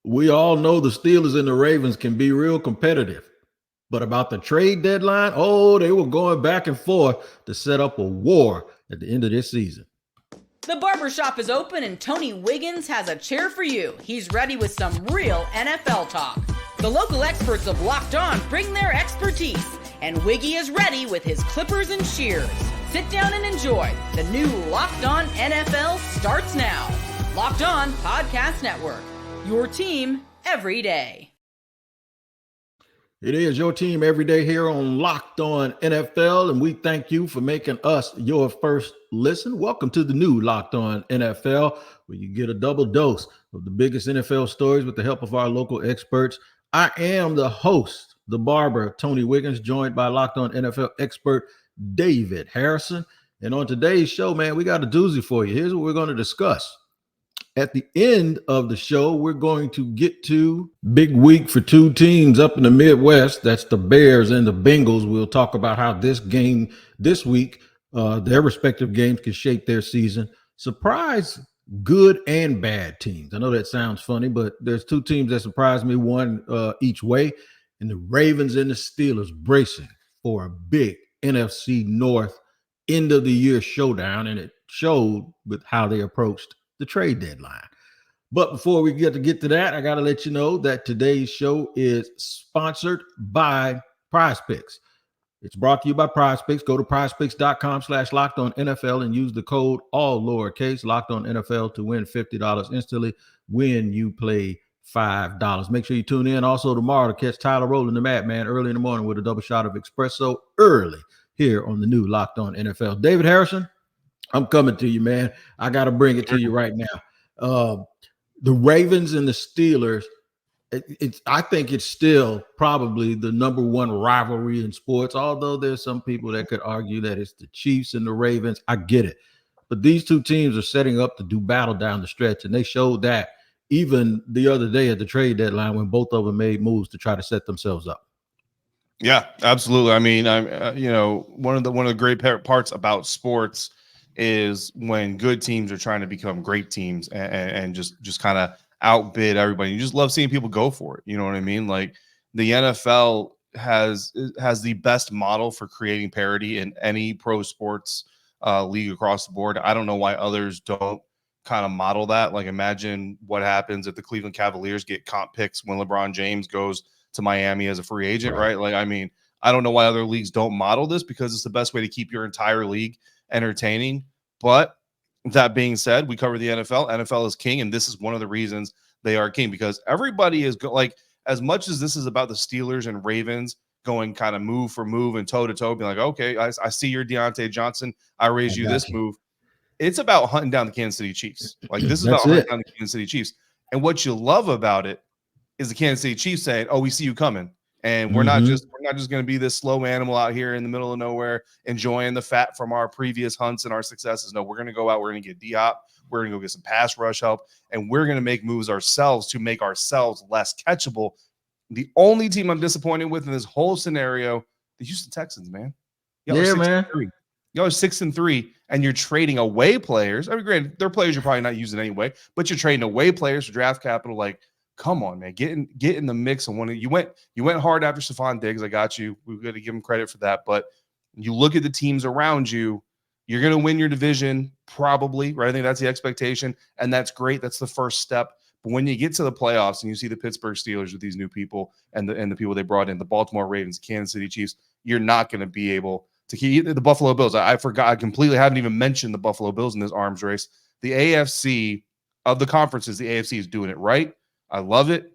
We all know the Steelers and the Ravens can be real competitive. But about the trade deadline, they were going back and forth to set up a war at the end of this season. The barbershop is open and Tony Wiggins has a chair for you. He's ready with some real NFL talk. The local experts of Locked On bring their expertise, and Wiggy is ready with his clippers and shears. Sit down and enjoy. The new Locked On NFL starts now. Locked On Podcast Network. Your team every day. It is your team every day here on Locked On NFL, and we thank you for making us your first listen. Welcome to the new Locked On NFL, where you get a double dose of the biggest NFL stories with the help of our local experts. I am the host, the barber, Tony Wiggins, joined by Locked On NFL expert David Harrison. And on today's show, man, we got a doozy for you. Here's what we're going to discuss. At the end of the show, we're going to get to big week for two teams up in the Midwest. That's the Bears and the Bengals. We'll talk about how this week, their respective games can shape their season. Surprise good and bad teams. I know that sounds funny, but there's two teams that surprised me, one each way, and the Ravens and the Steelers bracing for a big NFC North end of the year showdown, and it showed with how they approached the trade deadline. But before we get to that, I got to let you know that today's show is sponsored by Prize Picks. It's brought to you by Prize Picks. Go to prizepicks.com/lockedonnfl and use the code all lowercase Locked On NFL to win $50 instantly when you play $5. Make sure you tune in also tomorrow to catch Tyler Rowland, the Madman, early in the morning with a double shot of espresso early here on the new Locked On NFL. David Harrison, I'm coming to you, man. I got to bring it to you right now. The Ravens and the Steelers, I think it's still probably the number one rivalry in sports, although there's some people that could argue that it's the Chiefs and the Ravens. I get it. But these two teams are setting up to do battle down the stretch, and they showed that even the other day at the trade deadline when both of them made moves to try to set themselves up. Yeah, absolutely. I mean, one of the great parts about sports is when good teams are trying to become great teams and just kind of outbid everybody. You just love seeing people go for it. You know what I mean? Like the NFL has the best model for creating parity in any pro sports league across the board. I don't know why others don't kind of model that. Like imagine what happens if the Cleveland Cavaliers get comp picks when LeBron James goes to Miami as a free agent, right? Like, I mean, I don't know why other leagues don't model this because it's the best way to keep your entire league entertaining. But that being said, we cover the NFL. NFL is king, and this is one of the reasons they are king, because everybody is like, as much as this is about the Steelers and Ravens going kind of move for move and toe to toe, being like, okay, I see your Deontay Johnson, I raised you this move. It's about hunting down the Kansas City Chiefs. Like this is about hunting down the Kansas City Chiefs. And what you love about it is the Kansas City Chiefs saying, "Oh, we see you coming." And we're not just going to be this slow animal out here in the middle of nowhere enjoying the fat from our previous hunts and our successes. No, we're going to go out. We're going to get D-Hop. We're going to go get some pass rush help. And we're going to make moves ourselves to make ourselves less catchable. The only team I'm disappointed with in this whole scenario, the Houston Texans, man. Y'all are 6-3. Y'all are 6-3, and you're trading away players. I mean, granted, they're players you're probably not using anyway, but you're trading away players for draft capital. Like, come on, man, get in the mix. And you went hard after Stephon Diggs. I got you. We've got to give him credit for that. But you look at the teams around you, you're going to win your division probably, right? I think that's the expectation, and that's great. That's the first step. But when you get to the playoffs and you see the Pittsburgh Steelers with these new people and the people they brought in, the Baltimore Ravens, Kansas City Chiefs, you're not going to be able to keep the Buffalo Bills. I forgot. I completely haven't even mentioned the Buffalo Bills in this arms race. The AFC of the conferences, the AFC is doing it right. I love it.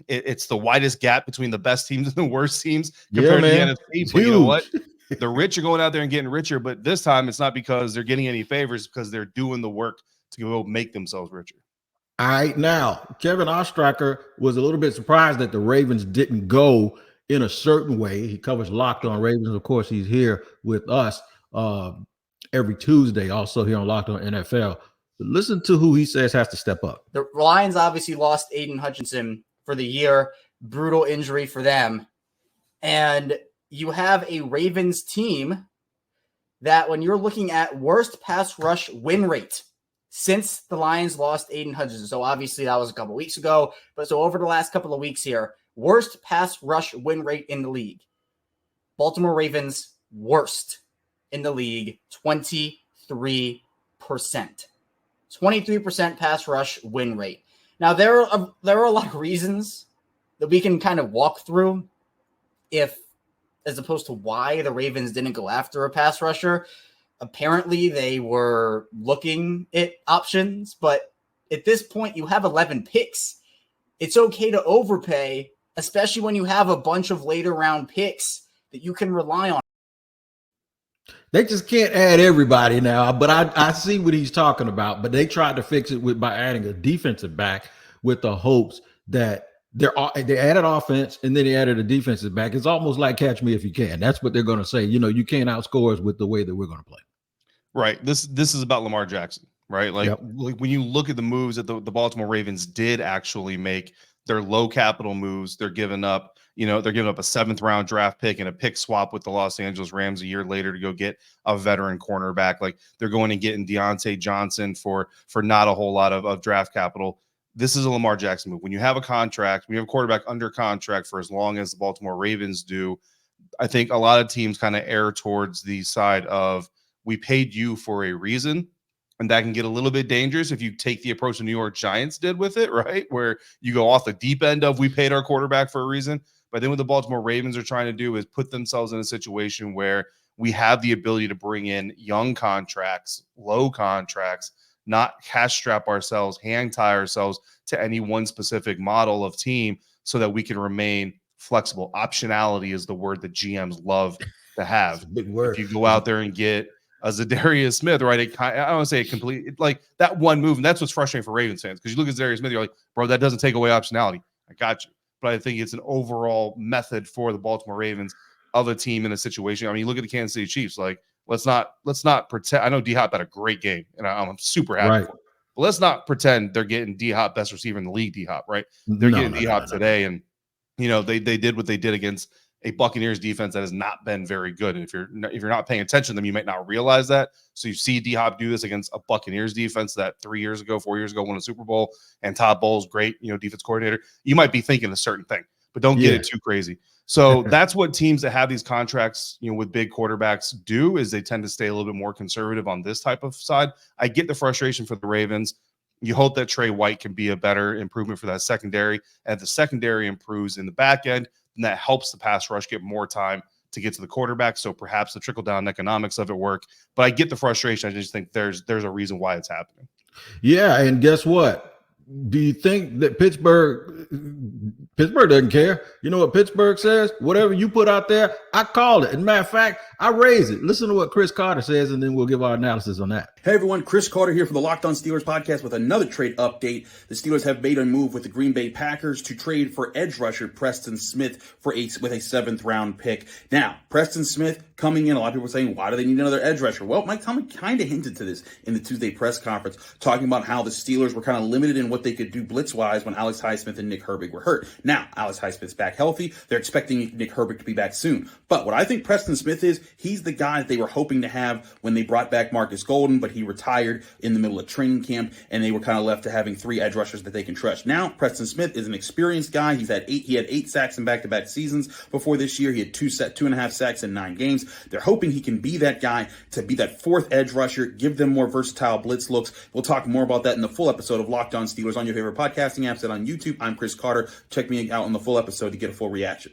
It's the widest gap between the best teams and the worst teams compared to the NFC. But you know what? The rich are going out there and getting richer, but this time it's not because they're getting any favors, because they're doing the work to go make themselves richer. All right. Now, Kevin Ostracker was a little bit surprised that the Ravens didn't go in a certain way. He covers Locked On Ravens. Of course, he's here with us every Tuesday, also here on Locked On NFL. Listen to who he says has to step up. The Lions obviously lost Aiden Hutchinson for the year. Brutal injury for them. And you have a Ravens team that when you're looking at worst pass rush win rate since the Lions lost Aiden Hutchinson. So obviously that was a couple weeks ago, but so over the last couple of weeks here, worst pass rush win rate in the league. Baltimore Ravens, worst in the league, 23%. 23% pass rush win rate. Now, there are a lot of reasons that we can kind of walk through as opposed to why the Ravens didn't go after a pass rusher. Apparently, they were looking at options, but at this point, you have 11 picks. It's okay to overpay, especially when you have a bunch of later round picks that you can rely on. They just can't add everybody now, but I see what he's talking about. But they tried to fix it by adding a defensive back with the hopes that they added offense and then they added a defensive back. It's almost like catch me if you can. That's what they're going to say. You can't outscore us with the way that we're going to play. Right. This is about Lamar Jackson, right? Like when you look at the moves that the Baltimore Ravens did actually make, their low capital moves, they're giving up a 7th round draft pick and a pick swap with the Los Angeles Rams a year later to go get a veteran cornerback. Like they're going and getting Deontay Johnson for not a whole lot of draft capital. This is a Lamar Jackson move. When you have a contract, when you have a quarterback under contract for as long as the Baltimore Ravens do, I think a lot of teams kind of err towards the side of we paid you for a reason. And that can get a little bit dangerous if you take the approach the New York Giants did with it, right? Where you go off the deep end of we paid our quarterback for a reason. But then what the Baltimore Ravens are trying to do is put themselves in a situation where we have the ability to bring in young contracts, low contracts, not cash strap ourselves, hang tie ourselves to any one specific model of team so that we can remain flexible. Optionality is the word that GMs love to have. Big word. If you go out there and get a Zadarius Smith, right? I don't want to say a complete, like that one move, and that's what's frustrating for Ravens fans because you look at Zadarius Smith, you're like, bro, that doesn't take away optionality. I got you. But I think it's an overall method for the Baltimore Ravens of a team in a situation. I mean, you look at the Kansas City Chiefs. Like, let's not pretend. I know D-Hop had a great game, and I'm super happy for it. But let's not pretend they're getting D-Hop best receiver in the league. D-Hop, right? They're getting D-Hop today, and they did what they did against a Buccaneers defense that has not been very good. And if you're not paying attention to them, you might not realize that. So you see D-Hop do this against a Buccaneers defense that 4 years ago, won a Super Bowl, and Todd Bowles, great, defense coordinator. You might be thinking a certain thing, but don't get it too crazy. So that's what teams that have these contracts, with big quarterbacks do, is they tend to stay a little bit more conservative on this type of side. I get the frustration for the Ravens. You hope that Trey White can be a better improvement for that secondary. And if the secondary improves in the back end, and that helps the pass rush get more time to get to the quarterback. So perhaps the trickle-down economics of it work. But I get the frustration. I just think there's a reason why it's happening. Yeah, and guess what? Do you think that Pittsburgh doesn't care? You know what Pittsburgh says? Whatever you put out there, I called it. As a matter of fact, I raise it. Listen to what Chris Carter says, and then we'll give our analysis on that. Hey everyone, Chris Carter here for the Locked On Steelers podcast with another trade update. The Steelers have made a move with the Green Bay Packers to trade for edge rusher Preston Smith with a 7th round pick. Now, Preston Smith coming in, a lot of people are saying, why do they need another edge rusher? Well, Mike Tomlin kind of hinted to this in the Tuesday press conference, talking about how the Steelers were kind of limited in what they could do blitz-wise when Alex Highsmith and Nick Herbig were hurt. Now, Alex Highsmith's back healthy. They're expecting Nick Herbig to be back soon. But what I think Preston Smith is, he's the guy that they were hoping to have when they brought back Marcus Golden, but he retired in the middle of training camp, and they were kind of left to having 3 edge rushers that they can trust. Now, Preston Smith is an experienced guy. He had 8 sacks in back-to-back seasons before this year. He had 2.5 sacks in 9 games. They're hoping he can be that guy to be that 4th edge rusher, give them more versatile blitz looks. We'll talk more about that in the full episode of Locked On Steelers on your favorite podcasting apps and on YouTube. I'm Chris Carter. Check me out on the full episode to get a full reaction.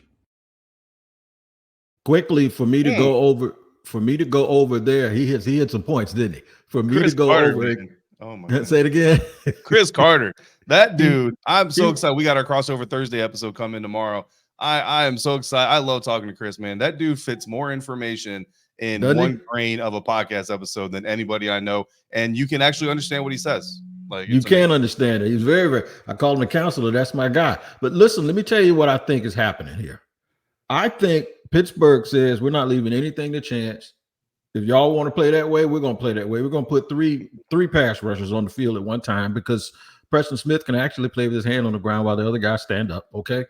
Quickly, for me to go over there, he hit some points, didn't he? For me Chris to go Carter, over man. Oh my God. Say it again. Chris Carter, that dude. I'm so excited. We got our crossover Thursday episode coming tomorrow. I am so excited. I love talking to Chris, man. That dude fits more information in one grain of a podcast episode than anybody I know, and you can actually understand what he says. Like you can understand it. He's very, very. I call him a counselor. That's my guy. But listen, let me tell you what I think is happening here. I think Pittsburgh says we're not leaving anything to chance. If y'all want to play that way, we're going to play that way. We're going to put three pass rushers on the field at one time because Preston Smith can actually play with his hand on the ground while the other guys stand up. Okay.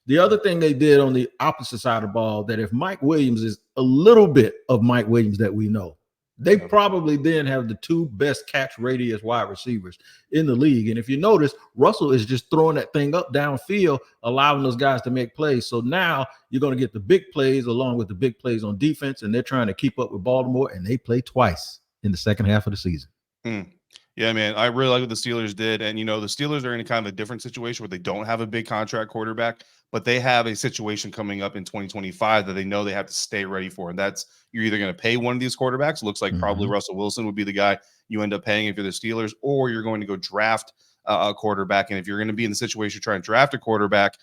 The other thing they did on the opposite side of the ball, that if Mike Williams is a little bit of Mike Williams that we know, They probably then have the 2 best catch radius wide receivers in the league. And if you notice, Russell is just throwing that thing up downfield, allowing those guys to make plays. So now you're going to get the big plays along with the big plays on defense, and they're trying to keep up with Baltimore, and they play twice in the second half of the season. Yeah, man, I really like what the Steelers did. And, the Steelers are in a kind of a different situation where they don't have a big contract quarterback, but they have a situation coming up in 2025 that they know they have to stay ready for. And that's, you're either going to pay one of these quarterbacks. Looks like probably Russell Wilson would be the guy you end up paying if you're the Steelers, or you're going to go draft a quarterback. And if you're going to be in the situation trying to draft a quarterback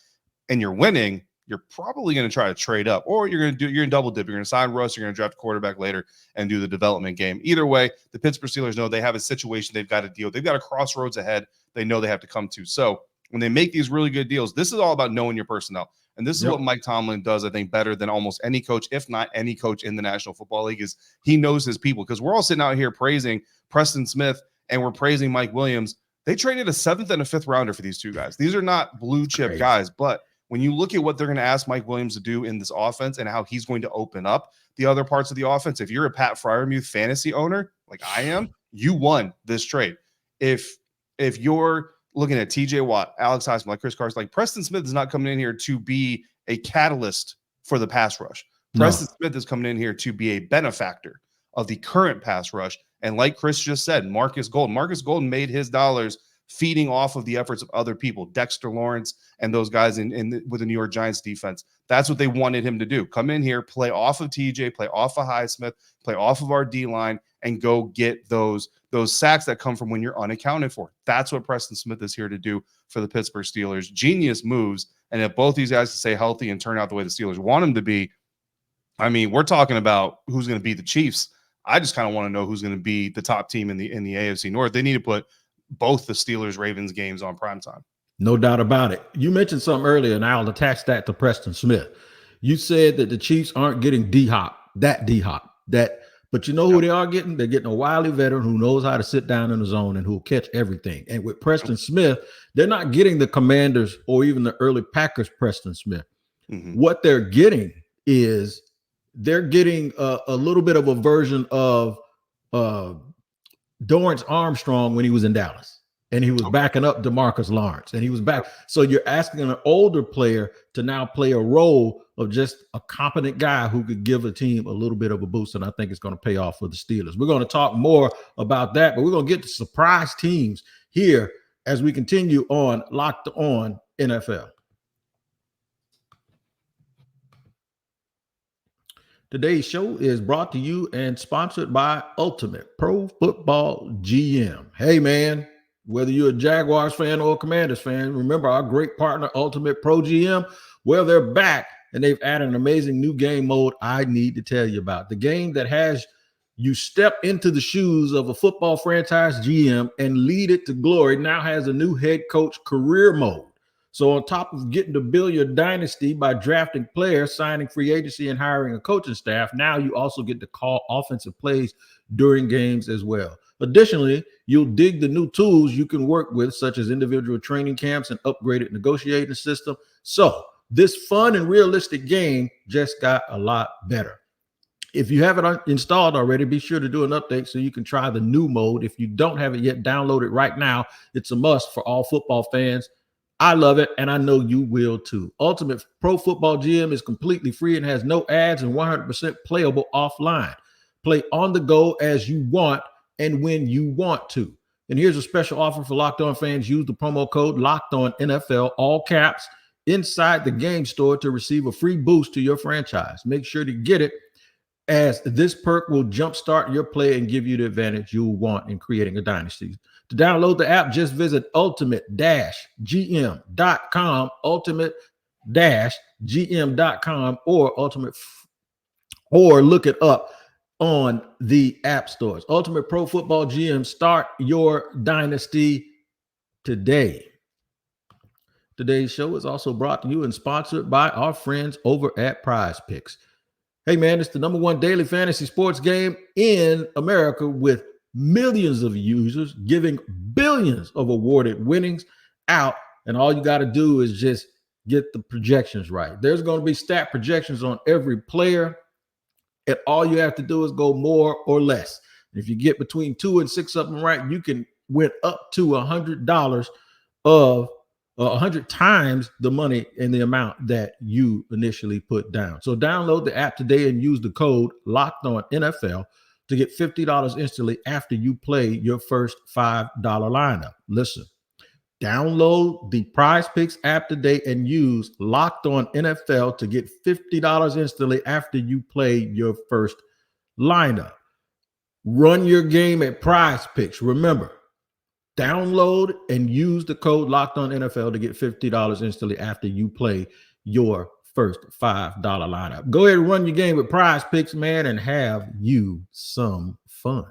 and you're winning, you're probably going to try to trade up, or you're going to double dip. You're going to sign Russ, you're going to draft a quarterback later and do the development game. Either way, the Pittsburgh Steelers know they have a situation they've got to deal with. They've got a crossroads ahead they know they have to come to. So when they make these really good deals, this is all about knowing your personnel. And this is what Mike Tomlin does, I think, better than almost any coach, if not any coach in the National Football League, is he knows his people. Because we're all sitting out here praising Preston Smith and we're praising Mike Williams. They traded a 7th and a 5th rounder for these 2 guys. These are not blue chip guys, but when you look at what they're going to ask Mike Williams to do in this offense and how he's going to open up the other parts of the offense, if you're a Pat Freiermuth fantasy owner like I am, you won this trade. If you're looking at TJ Watt, Alex Heisman, like Chris Carson, like Preston Smith is not coming in here to be a catalyst for the pass rush. Preston Smith is coming in here to be a benefactor of the current pass rush. And like Chris just said, Marcus Golden made his dollars feeding off of the efforts of other people, Dexter Lawrence and those guys with the New York Giants defense. That's what they wanted him to do. Come in here, play off of TJ, play off of Highsmith, play off of our D-line, and go get those sacks that come from when you're unaccounted for. That's what Preston Smith is here to do for the Pittsburgh Steelers. Genius moves. And if both these guys can stay healthy and turn out the way the Steelers want them to be, I mean, we're talking about who's going to beat the Chiefs. I just kind of want to know who's going to be the top team in the AFC North. They need to put both the Steelers-Ravens games on primetime. No doubt about it. You mentioned something earlier, and I'll attach that to Preston Smith. You said that the Chiefs aren't getting D-Hop. But you know who they are getting? They're getting a wily veteran who knows how to sit down in the zone and who'll catch everything. And with Preston Smith, they're not getting the Commanders or even the early Packers Preston Smith. What they're getting is they're getting a little bit of a version of Dorrance Armstrong when he was in Dallas. And he was backing up DeMarcus Lawrence, and he was back. So you're asking an older player to now play a role of just a competent guy who could give a team a little bit of a boost, and I think it's going to pay off for the Steelers. We're going to talk more about that, but we're going to get to surprise teams here as we continue on Locked On NFL. Today's show is brought to you and sponsored by Ultimate Pro Football GM. Hey, man. Whether you're a Jaguars fan or a Commanders fan, remember our great partner, Ultimate Pro GM. Well, they're back, and they've added an amazing new game mode I need to tell you about. The game that has you step into the shoes of a football franchise GM and lead it to glory now has a new head coach career mode. So on top of getting to build your dynasty by drafting players, signing free agency, and hiring a coaching staff, now you also get to call offensive plays during games as well. Additionally, you'll dig the new tools you can work with, such as individual training camps and upgraded negotiating system. So this fun and realistic game just got a lot better. If you have it installed already, be sure to do an update so you can try the new mode. If you don't have it yet, download it right now. It's a must for all football fans. I love it, and I know you will too. Ultimate Pro Football GM is completely free and has no ads and 100% playable offline. Play on the go as you want and when you want to. And here's a special offer for Locked On fans. Use the promo code Locked On NFL, all caps, inside the game store to receive a free boost to your franchise. Make sure to get it, as this perk will jumpstart your play and give you the advantage you want in creating a dynasty. To download the app, just visit ultimate-gm.com, ultimate-gm.com, or look it up on the app stores. Ultimate Pro Football GM, start your dynasty today. Today's show is also brought to you and sponsored by our friends over at Prize Picks. Hey, man, it's the #1 daily fantasy sports game in America with millions of users giving billions of awarded winnings out. And all you got to do is just get the projections right. There's going to be stat projections on every player, And all you have to do is go more or less. If you get between 2 and 6 of them right, you can win up to $100 of 100 times the money and the amount that you initially put down. So download the app today and use the code LOCKEDONNFL to get $50 instantly after you play your first $5 lineup. Listen, download the Prize Picks app today and use Locked On NFL to get $50 instantly after you play your first lineup. Run your game at Prize Picks. Remember, download and use the code Locked On NFL to get $50 instantly after you play your first $5 lineup. Go ahead and run your game with Prize Picks, man, and have you some fun.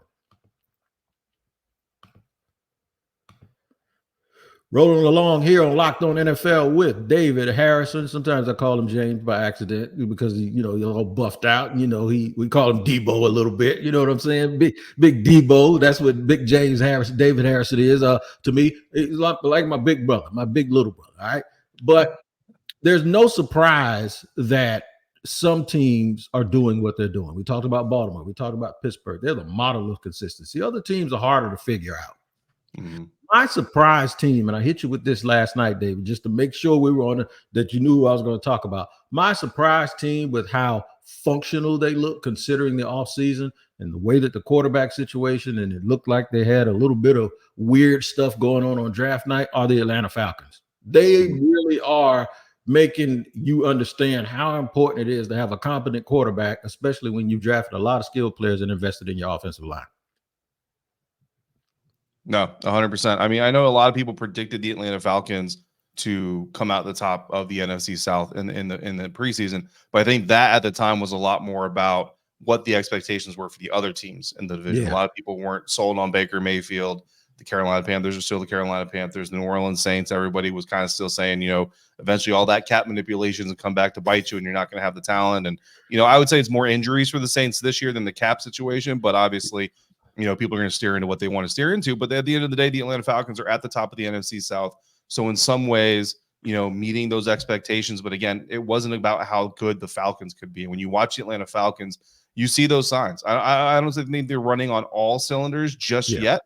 Rolling along here on Locked On NFL with David Harrison. Sometimes I call him James by accident because he's all buffed out. We call him Debo a little bit. You know what I'm saying? Big Debo. That's what Big James Harrison, David Harrison is. To me, he's like my big brother, my big little brother. All right. But there's no surprise that some teams are doing what they're doing. We talked about Baltimore. We talked about Pittsburgh. They're the model of consistency. Other teams are harder to figure out. Mm-hmm. My surprise team, and I hit you with this last night, David, just to make sure we were on that you knew who I was going to talk about. My surprise team with how functional they look considering the offseason and the way that the quarterback situation, and it looked like they had a little bit of weird stuff going on draft night, are the Atlanta Falcons. They really are making you understand how important it is to have a competent quarterback, especially when you drafted a lot of skilled players and invested in your offensive line. No, 100%. I mean, I know a lot of people predicted the Atlanta Falcons to come out the top of the NFC South in the preseason, but I think that at the time was a lot more about what the expectations were for the other teams in the division. Yeah. A lot of people weren't sold on Baker Mayfield. The Carolina Panthers are still the Carolina Panthers. The New Orleans Saints, everybody was kind of still saying, eventually all that cap manipulations will come back to bite you and you're not going to have the talent. And, I would say it's more injuries for the Saints this year than the cap situation, but obviously, people are going to steer into what they want to steer into. But at the end of the day, the Atlanta Falcons are at the top of the NFC South. So in some ways, meeting those expectations. But again, it wasn't about how good the Falcons could be. When you watch the Atlanta Falcons, you see those signs. I don't think they're running on all cylinders just yet.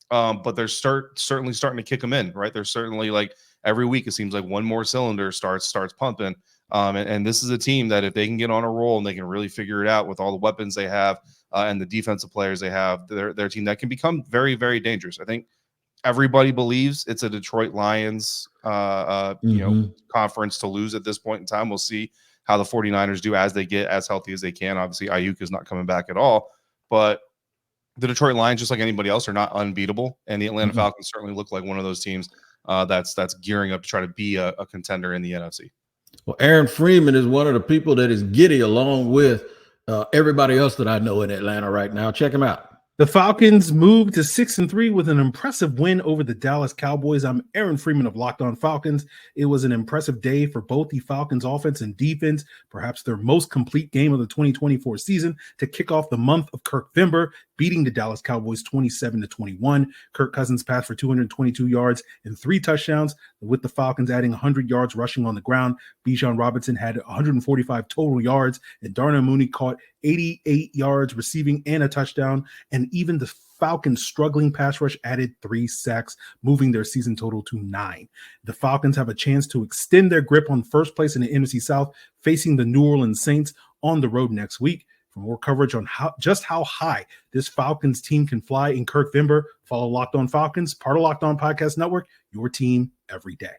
But they're certainly starting to kick them in, right? They're certainly like every week, it seems like one more cylinder starts pumping. And this is a team that if they can get on a roll and they can really figure it out with all the weapons they have and the defensive players they have, they're a team that can become very, very dangerous. I think everybody believes it's a Detroit Lions, conference to lose at this point in time. We'll see how the 49ers do as they get as healthy as they can. Obviously, Ayuk is not coming back at all, but the Detroit Lions, just like anybody else, are not unbeatable. And the Atlanta Falcons certainly look like one of those teams that's gearing up to try to be a contender in the NFC. Well, Aaron Freeman is one of the people that is giddy along with everybody else that I know in Atlanta right now. Check him out. The Falcons moved to 6-3 with an impressive win over the Dallas Cowboys. I'm Aaron Freeman of Locked On Falcons. It was an impressive day for both the Falcons offense and defense, perhaps their most complete game of the 2024 season to kick off the month of Kirkvember, beating the Dallas Cowboys 27-21. Kirk Cousins passed for 222 yards and 3 touchdowns, with the Falcons adding 100 yards rushing on the ground. Bijan Robinson had 145 total yards, and Darnell Mooney caught 88 yards receiving and a touchdown. And even the Falcons' struggling pass rush added 3 sacks, moving their season total to 9. The Falcons have a chance to extend their grip on first place in the NFC South, facing the New Orleans Saints on the road next week. For more coverage on how high this Falcons team can fly in Kirkvember, follow Locked On Falcons, part of Locked On Podcast Network, your team every day.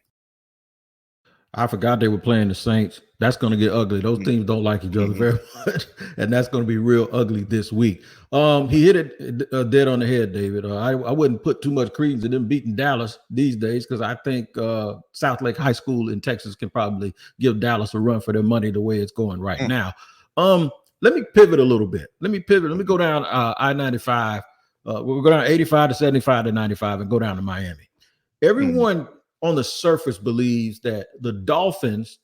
I forgot they were playing the Saints. That's going to get ugly. Those teams don't like each other very much, and that's going to be real ugly this week. He hit it dead on the head, David. I wouldn't put too much credence in them beating Dallas these days because I think South Lake High School in Texas can probably give Dallas a run for their money the way it's going right now. Let me pivot a little bit. Let me go down I-95. We'll go down 85 to 75 to 95 and go down to Miami. Everyone on the surface believes that the Dolphins'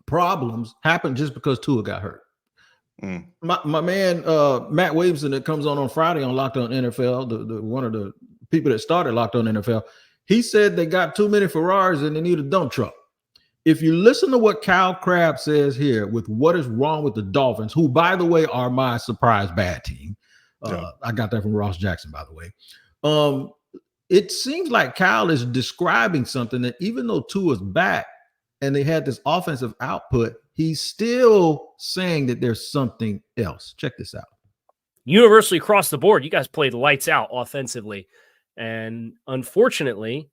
problems happened just because Tua got hurt. My man, Matt Williamson, that comes on Friday on Locked On NFL, the one of the people that started Locked On NFL, he said they got too many Ferraris and they need a dump truck. if you listen to what Kyle Crabb says here with what is wrong with the Dolphins, who, by the way, are my surprise bad team. I got that from Ross Jackson, by the way. It seems like Kyle is describing something that even though Tua's back and they had this offensive output, he's still saying that there's something else. Check this out. Universally across the board, you guys played lights out offensively. And unfortunately,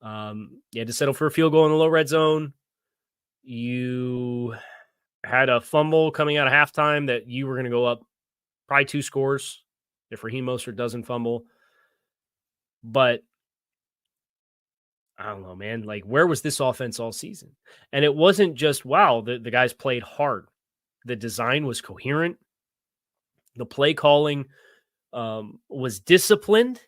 you had to settle for a field goal in the low red zone. You had a fumble coming out of halftime that you were going to go up probably 2 scores if Raheem Mostert doesn't fumble. But I don't know, man. Like, where was this offense all season? And it wasn't just, wow, the guys played hard. The design was coherent. The play calling was disciplined.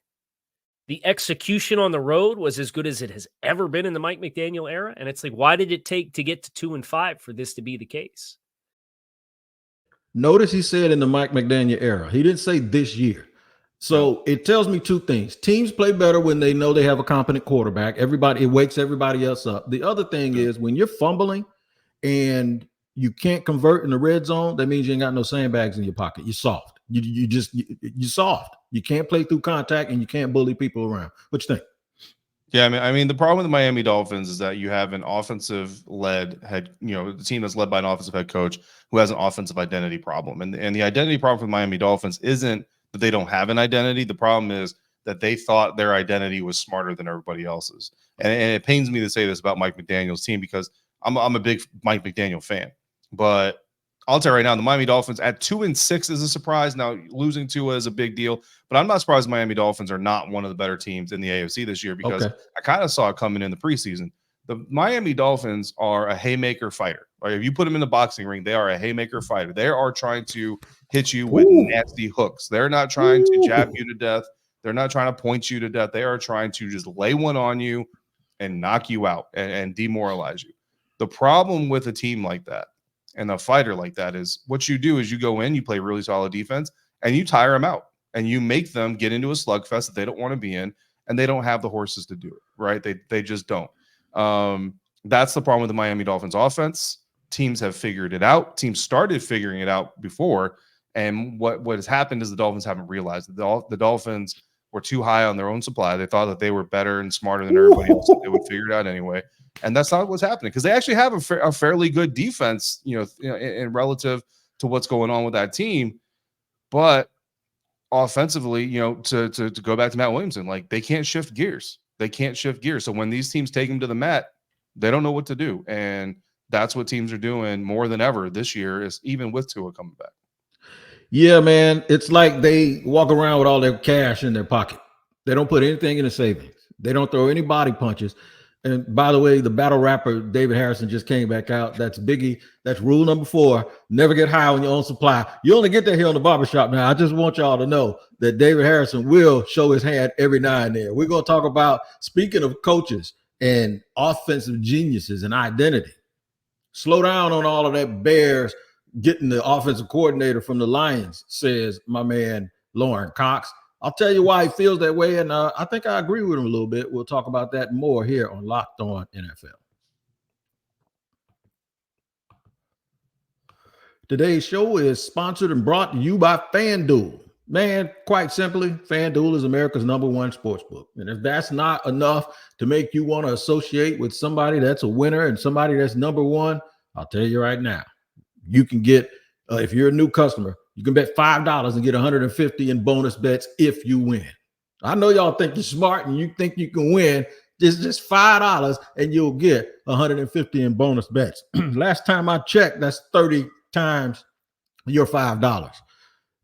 The execution on the road was as good as it has ever been in the Mike McDaniel era. And it's like, why did it take to get to 2-5 for this to be the case? Notice he said in the Mike McDaniel era. He didn't say this year. So it tells me 2 things. Teams play better when they know they have a competent quarterback. It wakes everybody else up. The other thing is when you're fumbling and you can't convert in the red zone, that means you ain't got no sandbags in your pocket. You're soft. You're soft. You can't play through contact and you can't bully people around. What you think? Yeah, I mean, the problem with the Miami Dolphins is that you have an offensive-led the team that's led by an offensive head coach who has an offensive identity problem. And the identity problem for the Miami Dolphins isn't that they don't have an identity. The problem is that they thought their identity was smarter than everybody else's. And it pains me to say this about Mike McDaniel's team because I'm a big Mike McDaniel fan. But I'll tell you right now, the Miami Dolphins at 2-6 is a surprise. Now, losing Tua is a big deal, but I'm not surprised the Miami Dolphins are not one of the better teams in the AFC this year because I kind of saw it coming in the preseason. The Miami Dolphins are a haymaker fighter. Right? If you put them in the boxing ring, they are a haymaker fighter. They are trying to hit you with nasty hooks. They're not trying to jab you to death. They're not trying to point you to death. They are trying to just lay one on you and knock you out and demoralize you. The problem with a team like that and a fighter like that is what you do is you go in, you play really solid defense, and you tire them out. And you make them get into a slugfest that they don't want to be in, and they don't have the horses to do it, right? They just don't. That's the problem with the Miami Dolphins offense. Teams have figured it out. Teams started figuring it out before, and what has happened is the Dolphins haven't realized that the Dolphins were too high on their own supply. They thought that they were better and smarter than everybody else. They would figure it out anyway. And that's not what's happening because they actually have a fairly good defense, in relative to what's going on with that team. But offensively, to go back to Matt Williamson, like they can't shift gears. They can't shift gears. So when these teams take them to the mat, they don't know what to do. And that's what teams are doing more than ever this year, is even with Tua coming back. Yeah, man. It's like they walk around with all their cash in their pocket. They don't put anything in the savings. They don't throw any body punches. And by the way, the battle rapper David Harrison just came back out. That's Biggie. That's rule number 4. Never get high on your own supply. You only get that here on the barbershop. Now, I just want y'all to know that David Harrison will show his hand every now and then. We're going to talk about, speaking of coaches and offensive geniuses and identity. Slow down on all of that Bears getting the offensive coordinator from the Lions, says my man Lauren Cox. I'll tell you why he feels that way, and I think I agree with him a little bit. We'll talk about that more here on Locked On NFL. Today's show is sponsored and brought to you by FanDuel. Man, quite simply, FanDuel is America's #1 sportsbook. And if that's not enough to make you want to associate with somebody that's a winner and somebody that's #1, I'll tell you right now, you can get, if you're a new customer, you can bet $5 and get $150 in bonus bets if you win. I know y'all think you're smart and you think you can win. Just $5 and you'll get $150 in bonus bets. Last time I checked, that's 30 times your $5.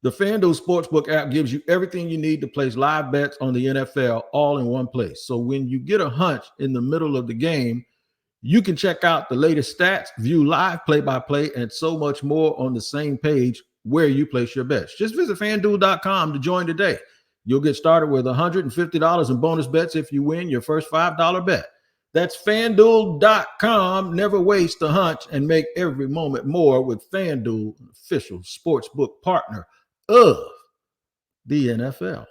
The FanDuel Sportsbook app gives you everything you need to place live bets on the NFL all in one place. So when you get a hunch in the middle of the game, you can check out the latest stats, view live play-by-play, and so much more on the same page where you place your bets. Just visit FanDuel.com to join today. You'll get started with $150 in bonus bets if you win your first $5 bet. That's FanDuel.com. Never waste a hunch and make every moment more with FanDuel, official sportsbook partner of the NFL.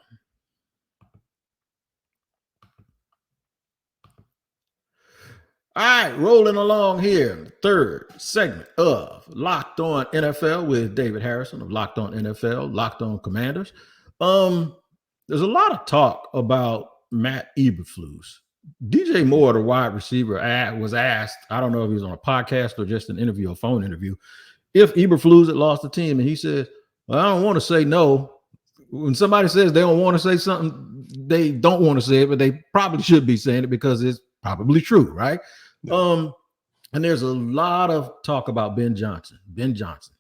All right, rolling along here. Third segment of Locked On NFL with David Harrison of Locked On NFL, Locked On Commanders. There's a lot of talk about Matt Eberflus. DJ Moore, the wide receiver, was asked, I don't know if he was on a podcast or just an interview, a phone interview, if Eberflus had lost the team. And he said, well, I don't want to say no. When somebody says they don't want to say something, they don't want to say it, but they probably should be saying it because it's probably true, right? And there's a lot of talk about Ben Johnson. The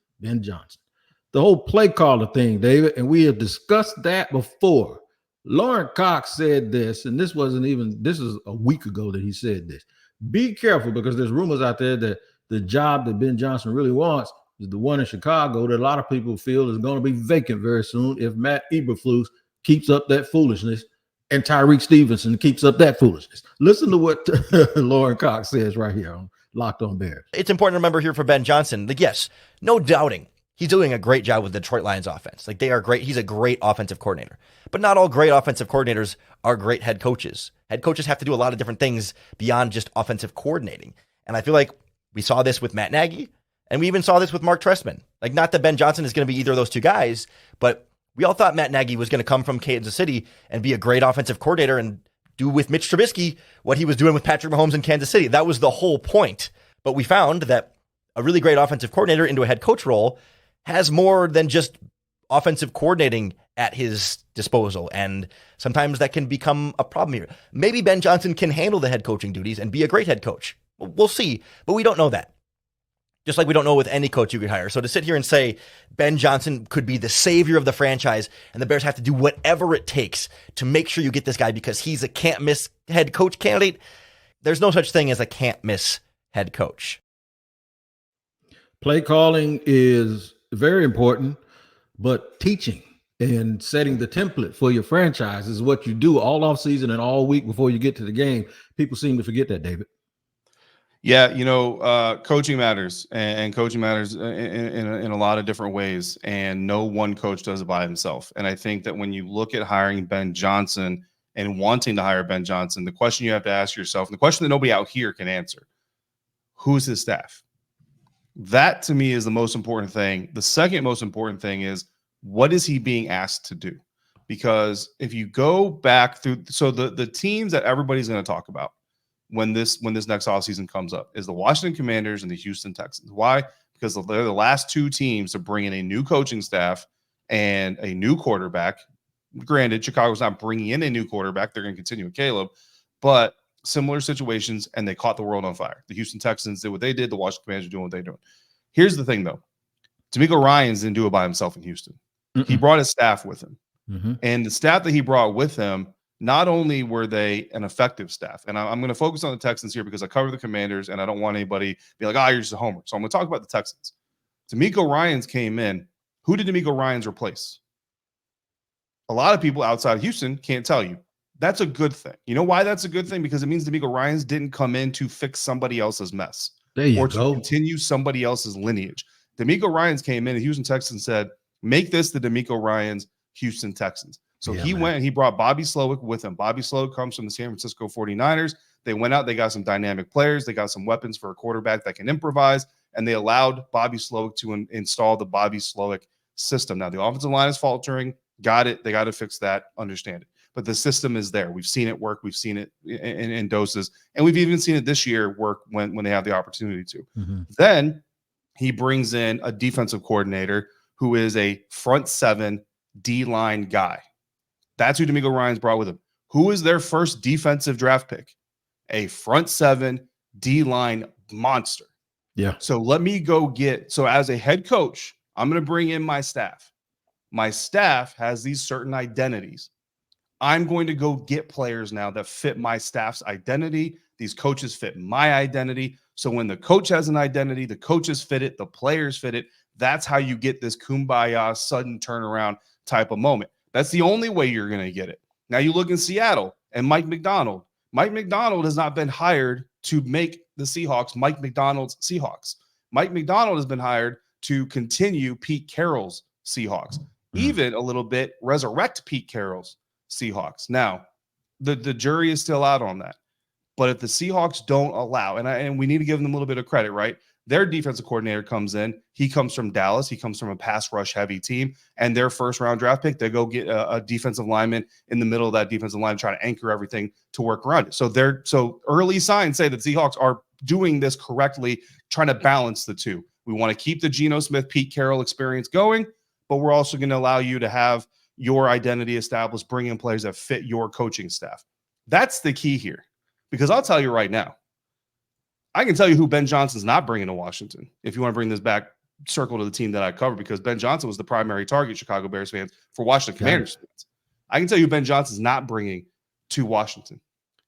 whole play caller thing, David, and we have discussed that before. Lauren Cox said this, and this is a week ago that he said this. Be careful, because there's rumors out there that the job that Ben Johnson really wants is the one in Chicago that a lot of people feel is going to be vacant very soon if Matt Eberflus keeps up that foolishness and Tyreek Stevenson keeps up that foolishness. Listen to what Lauren Cox says right here on Locked On Bears. It's important to remember here for Ben Johnson, yes, no doubting, he's doing a great job with the Detroit Lions offense. They are great. He's a great offensive coordinator. But not all great offensive coordinators are great head coaches. Head coaches have to do a lot of different things beyond just offensive coordinating. And I feel like we saw this with Matt Nagy, and we even saw this with Mark Trestman. Not that Ben Johnson is going to be either of those two guys, but we all thought Matt Nagy was going to come from Kansas City and be a great offensive coordinator and do with Mitch Trubisky what he was doing with Patrick Mahomes in Kansas City. That was the whole point. But we found that a really great offensive coordinator into a head coach role has more than just offensive coordinating at his disposal. And sometimes that can become a problem here. Maybe Ben Johnson can handle the head coaching duties and be a great head coach. We'll see, but we don't know that. Just like we don't know with any coach you could hire. So to sit here and say Ben Johnson could be the savior of the franchise and the Bears have to do whatever it takes to make sure you get this guy because he's a can't miss head coach candidate, there's no such thing as a can't miss head coach. Play calling is very important, but teaching and setting the template for your franchise is what you do all offseason and all week before you get to the game. People seem to forget that, David. Yeah, coaching matters, and coaching matters in a lot of different ways, and no one coach does it by himself. And I think that when you look at hiring Ben Johnson and wanting to hire Ben Johnson, the question you have to ask yourself, and the question that nobody out here can answer, who's his staff? That, to me, is the most important thing. The second most important thing is, what is he being asked to do? Because if you go back through, so the teams that everybody's going to talk about when this next offseason comes up is the Washington Commanders and the Houston Texans. Why? Because they're the last two teams to bring in a new coaching staff and a new quarterback. Granted, Chicago's not bringing in a new quarterback. They're going to continue with Caleb, but similar situations, and they caught the world on fire. The Houston Texans did what they did. The Washington Commanders are doing what they're doing. Here's the thing, though. D'Amico Ryans didn't do it by himself in Houston. Mm-mm. He brought his staff with him. Mm-hmm. And the staff that he brought with him, not only were they an effective staff, and I'm going to focus on the Texans here because I cover the Commanders, and I don't want anybody to be like, you're just a homer. So I'm going to talk about the Texans. D'Amico Ryans came in. Who did D'Amico Ryans replace? A lot of people outside of Houston can't tell you. That's a good thing. You know why that's a good thing? Because it means D'Amico Ryans didn't come in to fix somebody else's mess or to continue somebody else's lineage. D'Amico Ryans came in, and Houston Texans said, make this the D'Amico Ryans Houston Texans. So he went and he brought Bobby Slowick with him. Bobby Slowick comes from the San Francisco 49ers. They went out, they got some dynamic players. They got some weapons for a quarterback that can improvise, and they allowed Bobby Slowick to install the Bobby Slowick system. Now, the offensive line is faltering. Got it. They got to fix that, understand it. But the system is there. We've seen it work. We've seen it in doses. And we've even seen it this year work when they have the opportunity to. Mm-hmm. Then he brings in a defensive coordinator who is a front seven D-line guy. That's who D'Amico Ryans brought with him. Who is their first defensive draft pick? A front seven D-line monster. Yeah. So let me go so as a head coach, I'm going to bring in my staff. My staff has these certain identities. I'm going to go get players now that fit my staff's identity. These coaches fit my identity. So when the coach has an identity, the coaches fit it, the players fit it. That's how you get this kumbaya, sudden turnaround type of moment. That's the only way you're going to get it. Now you look in Seattle and Mike Macdonald. Mike Macdonald has not been hired to make the Seahawks Mike Macdonald's Seahawks. Mike Macdonald has been hired to continue Pete Carroll's Seahawks. Even a little bit resurrect Pete Carroll's Seahawks. Now, the jury is still out on that. But if the Seahawks don't allow, and we need to give them a little bit of credit, right? Their defensive coordinator comes in. He comes from Dallas. He comes from a pass rush heavy team. And their first round draft pick, they go get a defensive lineman in the middle of that defensive line, trying to anchor everything to work around it. So early signs say that the Seahawks are doing this correctly, trying to balance the two. We want to keep the Geno Smith, Pete Carroll experience going, but we're also going to allow you to have your identity established, bring in players that fit your coaching staff. That's the key here. Because I'll tell you right now, I can tell you who Ben Johnson's not bringing to Washington. If you want to bring this back, circle to the team that I cover, because Ben Johnson was the primary target, Chicago Bears fans, for Washington Commanders fans. I can tell you Ben Johnson's not bringing to Washington.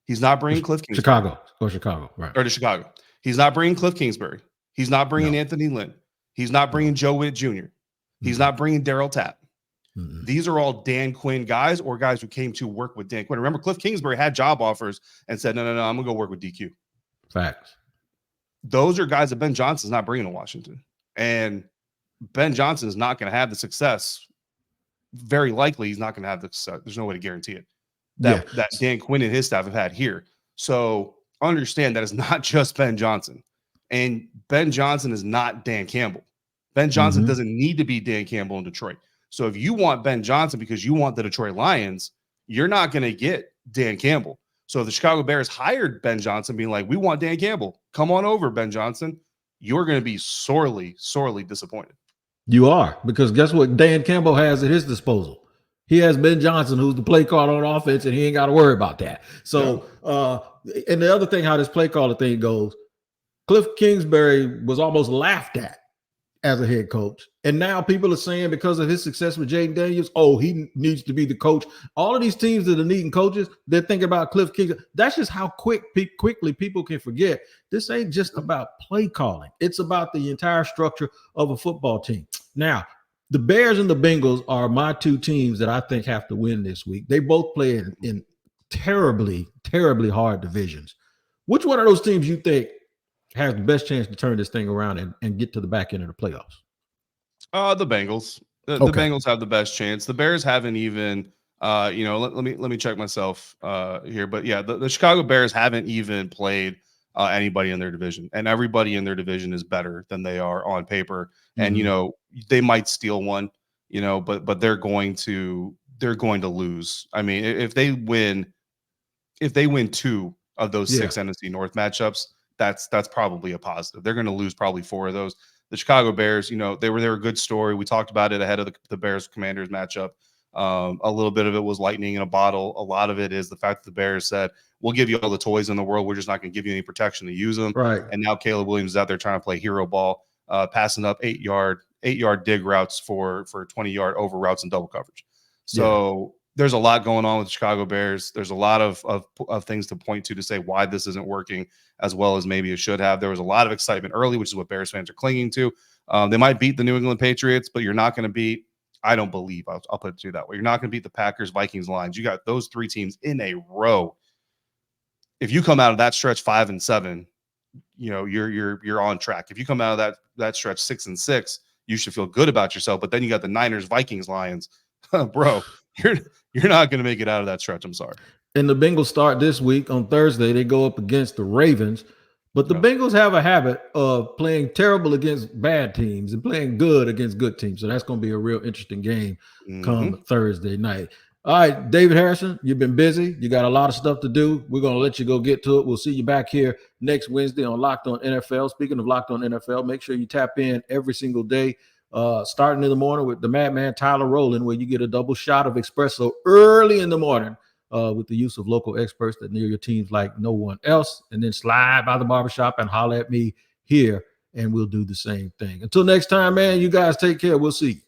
He's not bringing Cliff Kingsbury. Chicago, right. Or to Chicago. He's not bringing Cliff Kingsbury. He's not bringing Anthony Lynn. He's not bringing Joe Witt Jr. He's not bringing Darryl Tapp. These are all Dan Quinn guys or guys who came to work with Dan Quinn. Remember, Cliff Kingsbury had job offers and said, no, I'm going to go work with DQ. Facts. Those are guys that Ben Johnson's not bringing to Washington. And Ben Johnson is not going to have the success. Very likely he's not going to have the success. There's no way to guarantee it. That Dan Quinn and his staff have had here. So understand that it's not just Ben Johnson. And Ben Johnson is not Dan Campbell. Ben Johnson doesn't need to be Dan Campbell in Detroit. So if you want Ben Johnson because you want the Detroit Lions, you're not going to get Dan Campbell. So if the Chicago Bears hired Ben Johnson being like, we want Dan Campbell, come on over, Ben Johnson, you're going to be sorely, sorely disappointed. You are, because guess what Dan Campbell has at his disposal? He has Ben Johnson, who's the play caller on offense, and he ain't got to worry about that. So, and the other thing, how this play caller thing goes, Cliff Kingsbury was almost laughed at as a head coach. And now people are saying because of his success with Jaden Daniels, he needs to be the coach. All of these teams that are needing coaches, they're thinking about Cliff Kingsbury. That's just how quickly people can forget. This ain't just about play calling. It's about the entire structure of a football team. Now, the Bears and the Bengals are my two teams that I think have to win this week. They both play in terribly, terribly hard divisions. Which one of those teams you think has the best chance to turn this thing around and get to the back end of the playoffs? The Bengals. The Bengals have the best chance. The Bears haven't even, let me check myself here. But yeah, the Chicago Bears haven't even played anybody in their division, and everybody in their division is better than they are on paper. And they might steal one, but they're going to lose. I mean, if they win two of those 6 NFC North matchups, that's probably a positive. They're going to lose probably 4 of those. The Chicago Bears, they were a good story. We talked about it ahead of the Bears Commanders matchup. A little bit of it was lightning in a bottle. A lot of it is the fact that the Bears said, we'll give you all the toys in the world. We're just not going to give you any protection to use them. Right. And now Caleb Williams is out there trying to play hero ball, passing up 8-yard dig routes for 20-yard over routes and double coverage. So there's a lot going on with the Chicago Bears. There's a lot of things to point to say why this isn't working as well as maybe it should have. There was a lot of excitement early, which is what Bears fans are clinging to. They might beat the New England Patriots, but you're not going to beat, I don't believe, I'll put it to you that way. You're not going to beat the Packers, Vikings, Lions. You got those 3 teams in a row. If you come out of that stretch 5-7, you're on track. If you come out of that stretch 6-6, you should feel good about yourself. But then you got the Niners, Vikings, Lions. Bro, you're not going to make it out of that stretch. I'm sorry. And the Bengals start this week on Thursday. They go up against the Ravens. But the Bengals have a habit of playing terrible against bad teams and playing good against good teams. So that's going to be a real interesting game come Thursday night. All right, David Harrison, you've been busy. You got a lot of stuff to do. We're going to let you go get to it. We'll see you back here next Wednesday on Locked On NFL. Speaking of Locked On NFL, make sure you tap in every single day, starting in the morning with the madman Tyler Rowland, where you get a double shot of espresso early in the morning with the use of local experts that know your teams like no one else. And then slide by the barbershop and holler at me here, and we'll do the same thing. Until next time, man, you guys take care. We'll see you.